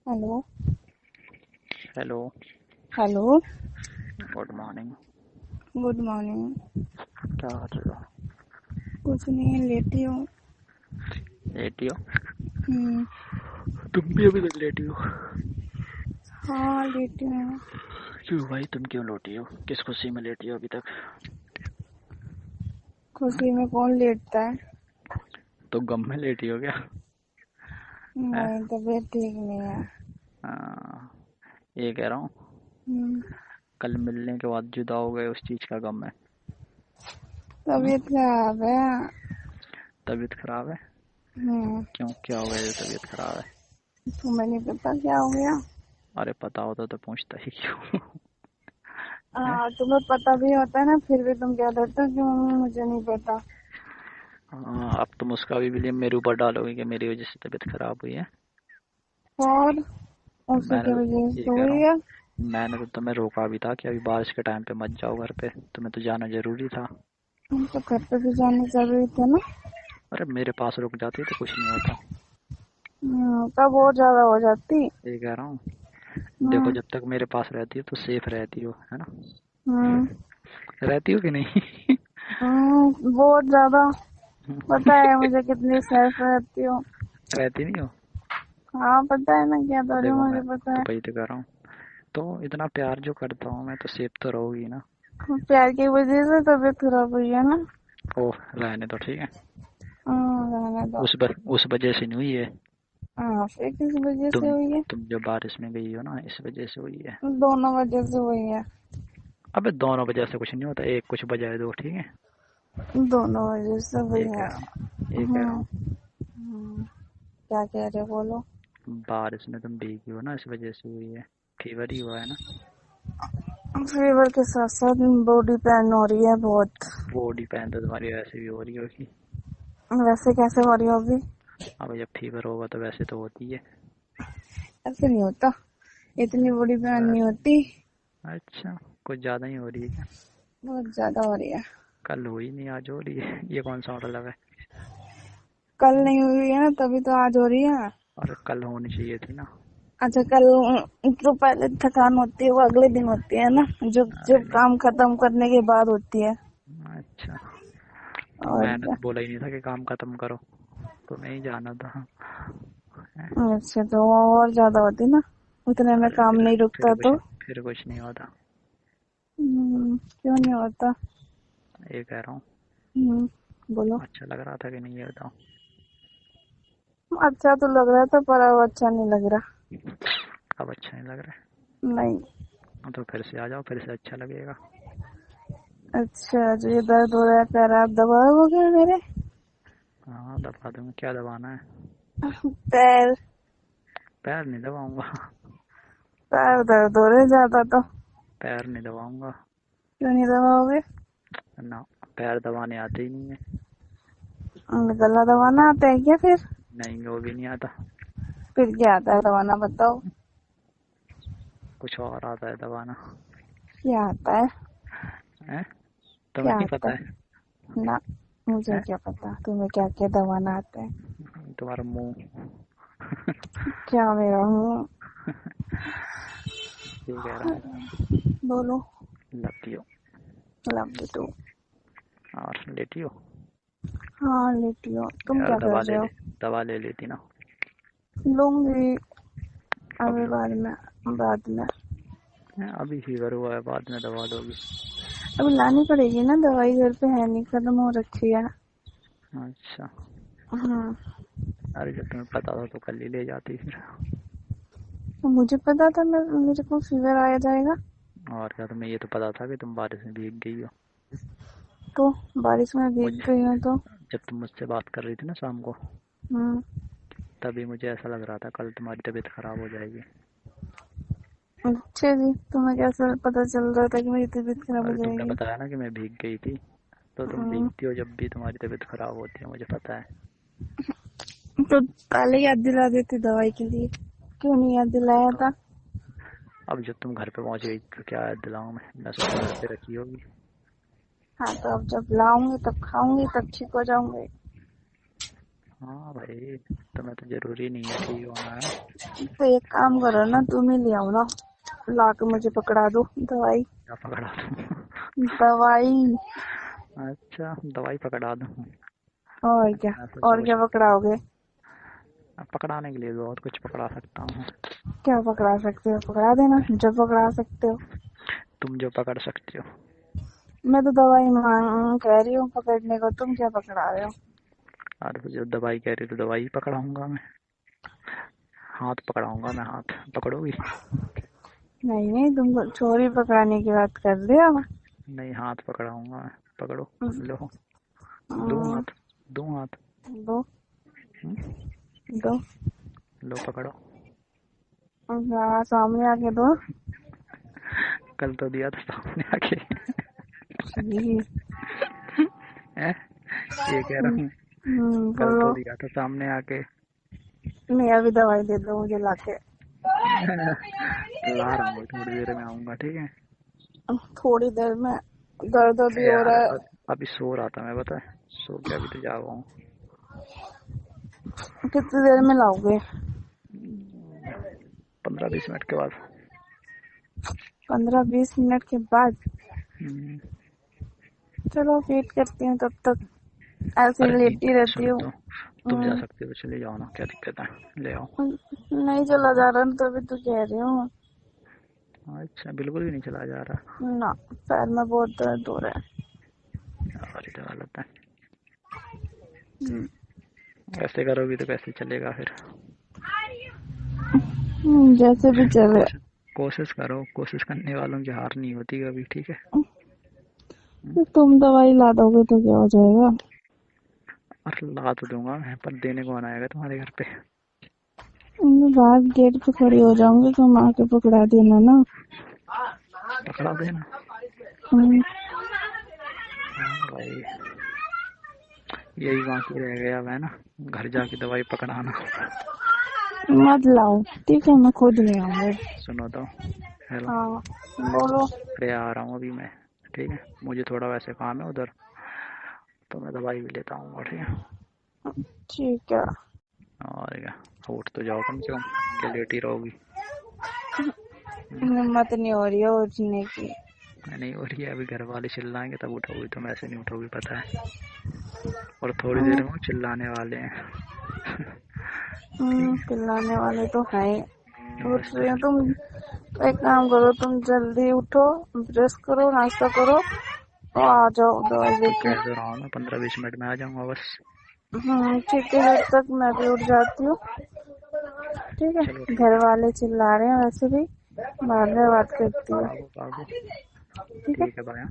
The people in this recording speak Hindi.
Hello. Hello. Hello. Good morning. Good morning. क्या कर रहे हो? कुछ नहीं, लेटी हूँ। लेटी हो? हम्म। तुम भी अभी तक लेटी हो? हाँ, लेटी हूँ। क्यों भाई, तुम क्यों लेटी हो? किस खुशी में लेटी हो अभी तक? हाँ? खुशी में कौन लेटता है? तो गम में लेटी हो क्या? है? नहीं, तबीयत ठीक नहीं है। हाँ, ये कह रहा हूँ, हम्म। कल मिलने के बाद जुदा हो गए, उस चीज का गम है। हम्म? तबीयत खराब है। तबीयत खराब है? हम्म। क्यों, क्या हो गया जो तबीयत खराब है? तुम्हें नहीं पता क्या हो गया? अरे पता होता तो पूछता ही क्यों? है? हाँ, तुम्हें पता भी होता है ना, फिर भी तुम क्या देते हो कि मम्मी मुझे नहीं पता। हाँ, अब तुम उसका भी ब्लेम मेरे ऊपर डालोगे कि मेरी वजह से तबीयत खराब हुई है। और उसी मैंने की तो वजह ये से कह रहा हुई हूँ, है। मैंने तो तुम्हें रोका भी था कि अभी बारिश के टाइम पे मत जाओ घर पे, तुम्हें तो जाना जरूरी था। तो घर पे भी जाना जरूरी था ना। अरे मेरे पास रुक जाती तो कुछ नहीं होता। तब और ज्यादा हो जाती। ये कह रहा हूँ, देखो हम्म। जब तक मेरे पास रहती हो तो सेफ रहती हो, है ना? हम्म। रहती हो कि नहीं? बहुत ज्यादा। पता है मुझे कितनी सेफ रहती हूँ। रहती नहीं हो? हाँ, पता है ना, क्या तो थोड़ी देखो मैं मुझे पता तो है। वही तो कह रहा हूँ, तो इतना प्यार जो करता हूँ मैं, तो सेफ तो रहोगी ना? प्यार की वजह से तबीयत खराब हुई है ना। ओह, रहने तो ठीक है। रहने दो। उस वजह से नहीं हुई है। हाँ, फिर किस वजह से तुम हुई है? तुम जो बारिश में गई हो ना, इस वजह से हुई है। दोनों वजह से हुई है। अबे दोनों वजह से कुछ नहीं होता, एक कुछ बजाय दो, ठीक है? दोनों वजह से हुई ये कह है। रहा हूँ, ये कह रहा हम्म। हूँ, क्या कह रहे हो, बोलो। बारिश में तुम भीगी हो ना, इस वजह से हुई है। फीवर ही हुआ है ना? फीवर के साथ साथ बॉडी पेन हो रही है बहुत। बॉडी पेन तो तुम्हारी वैसे भी हो रही होगी। वैसे कैसे हो रही होगी? अब जब फीवर होगा तो वैसे तो होती है। ऐसे नहीं होता। इतनी बॉडी पेन नहीं वैसे होती। अच्छा, कुछ ज्यादा ही हो रही है क्या? बहुत ज्यादा हो रही है। कल हुई नहीं, आज हो रही है। ये कौन सा मतलब है? कल हैं? नहीं हुई है ना, तभी तो आज हो रही है। अरे कल होनी चाहिए थी ना। अच्छा, कल जो पहले थकान होती है वो अगले दिन होती है ना। जो जो अरे नहीं। काम खत्म करने के बाद होती है। अच्छा, तो और मैंने क्या। तो बोला ही नहीं था कि काम खत्म करो, तो नहीं जाना था। हैं? अच्छा, तो वो और ज्यादा होती ना। उतने में अरे काम फिर नहीं फिर रुकता कुछ तो। फिर कुछ नहीं होता। क्यों नहीं होता? ये कह रहा हूँ, बोलो। अच्छा लग रहा था कि नहीं, ये बताओ। अच्छा तो लग रहा था, पर अब अच्छा नहीं लग रहा। अब अच्छा नहीं लग रहा नहीं। है तो फिर से आ जाओ, फिर से अच्छा लगेगा। अच्छा, जो ये दर्द हो रहा है पैर, आप दबाओगे मेरे? हाँ दबा दूंगा, क्या दबाना है? पैर। पैर नहीं दबाऊंगा। पैर दर्द हो रहे ज्यादा तो। पैर नहीं दबाऊंगा। क्यों नहीं दबाओगे? ना, पैर दबाने आते ही नहीं है। गला दबाना आता है क्या फिर? नहीं, वो भी नहीं आता। फिर क्या आता है दबाना, बताओ। कुछ और आता है दबाना। क्या आता है? है? तुम्हें क्या नहीं आता पता है? है? ना। मुझे है? क्या पता तुम्हें क्या क्या दबाना आता है। तुम्हारा मुंह। क्या मेरा हूँ? ये कह रहा हूँ, बोलो। Love you. Love you too. और लेटी हो? हाँ, लेटी हो, तुम यार क्या कर रहे हो? दवा ले लेती ना। लूंगी। कब अभी बाद लोगी? में। बाद में। अभी फीवर हुआ है, बाद में दवा लोगी? अभी लानी पड़ेगी ना, दवाई घर पे है नहीं, खत्म हो रखी है। अच्छा। हाँ। अरे जब तुम्हें पता था तो कल ही ले जाती फिर। तो मुझे पता था मैं मेरे को फीवर आया जाएगा। और क्या, तुम्हें ये तो पता था कि तुम बारिश में भीग गई हो। तो बारिश में भीग मुझे गई हूँ तो। जब तुम मुझसे बात कर रही थी ना शाम को, हम्म। तभी मुझे ऐसा लग रहा था कल तुम्हारी तबीयत खराब हो जाएगी। अच्छा जी, तुम्हें कैसे पता चल रहा था कि मेरी तबीयत खराब हो अरे तुमने जाएगी? बताया ना कि मैं भीग गई थी, तो तुम हम्म। भीगती हो जब भी तुम्हारी तबीयत खराब होती है, मुझे पता है। तो पहले याद दिला देती दवाई के लिए। क्यों नहीं याद दिलाया तो था? अब जब तुम घर पे पहुंच गई तो क्या याद दिलाऊं मैं सोचा घर पे रखी होगी। हाँ, तो अब जब लाऊंगी तब खाऊंगी तब ठीक हो जाऊंगी। हाँ भाई, तुम्हें तो जरूरी नहीं है ठीक होना है। तो एक काम करो ना, तुम ही ले आओ ना, ला के मुझे पकड़ा दो दवाई। क्या पकड़ा दूँ? दवाई। अच्छा, दवाई पकड़ा दूँ? और क्या? मैं तो और क्या सोच, पकड़ाओगे? पकड़ाने के लिए बहुत कुछ पकड़ा सकता हूँ। क्या पकड़ा सकते हो? पकड़ा देना जो पकड़ा सकते हो। तुम जो पकड़ सकते हो। मैं तो दवाई मांग कह रही हूँ पकड़ने को, तुम क्या पकड़ा रहे हो? और तो जो दवाई कह रही तो दवाई ही पकड़ाऊंगा मैं। हाथ पकड़ाऊंगा मैं, हाथ पकड़ोगी? नहीं नहीं, तुम चोरी पकड़ाने की बात कर रहे हो। नहीं, हाथ पकड़ाऊंगा मैं। पकड़ो। लो, दो हम्म, हाथ, दो हाथ। दो। हम्म, दो। लो पकड़ो। हाँ, सामने आके दो। कल तो दिया था सामने आके। जी। है, ये कह रहा हूँ। कल तो बोलो। दिया था सामने आके। नहीं, अभी दवाई दे दो मुझे लाके। ला रहा हूँ, थोड़ी देर में आऊंगा, ठीक है? थोड़ी देर में? दर्द भी हो यार रहा है। अभी सो रहा था मैं, पता है, सो के अभी तो जागा हूँ। कितनी देर में लाओगे? 15-20 मिनट के बाद। 15-20 मिनट के बाद? हम्म, चलो वेट करती हूँ तब तक, ऐसे अरे ही नहीं, लेटी रहती सुनो हूँ। तो, तुम जा सकते हो, चले जाओ ना, क्या दिक्कत है, ले आओ। नहीं चला जा रहा तो अभी तो कह रही हूँ। अच्छा, बिल्कुल भी नहीं चला जा रहा? ना, पैर में बहुत दर्द हो रहा है। और तो गलत है। हम्म, ऐसे करोगी तो कैसे चलेगा फिर? जैसे भी चले। कोशिश कोशिश करो, कोशिश करने वालों की हार नहीं होती कभी, ठीक है? हम्म, तुम दवाई ला दोगे तो क्या हो जाएगा? और ला तो दूंगा मैं, पर देने कौन आएगा तुम्हारे घर पे? मैं बाहर गेट पे खड़ी हो जाऊंगी, तुम आके पकड़ा देना ना। पकड़ा देना। हम्म, हाँ भाई, यही बाकी रह गया मैं ना, घर जाके दवाई पकड़ाना। मत लाओ, ठीक है, मैं खुद ले आऊंगी। सुनो तो, हेलो। हाँ, बोलो। अरे आ रहा हूँ अभी मैं, ठीक है? मुझे थोड़ा वैसे काम है उधर, तो मैं दवाई भी लेता हूँ, ठीक है? ठीक है। और क्या, उठ तो जाओ कम से कम, क्या लेटी रहोगी? हिम्मत नहीं हो रही है उठने की। नहीं हो रही है? अभी घर वाले चिल्लाएंगे तब उठोगी, तुम ऐसे नहीं उठोगी, पता है। और थोड़ी देर में वो चिल्लाने वाले हैं। ठीक है, पिलाने वाले तो हैं। बस उठ रही हो तुम। तुम? एक काम करो, तुम जल्दी उठो, ब्रश करो, नाश्ता करो और आ जाओ दवाई तो लेके। कह तो रहा हूँ मैं, 15-20 मिनट में आ जाऊंगा बस। ठीक है, जब तक मैं भी उठ जाती हूँ। ठीक चलो है, ठीक घर है। वाले चिल्ला रहे हैं वैसे भी, बाद में बात करती हूँ। भागो भागो। ठीक है। ठीक है, बाय।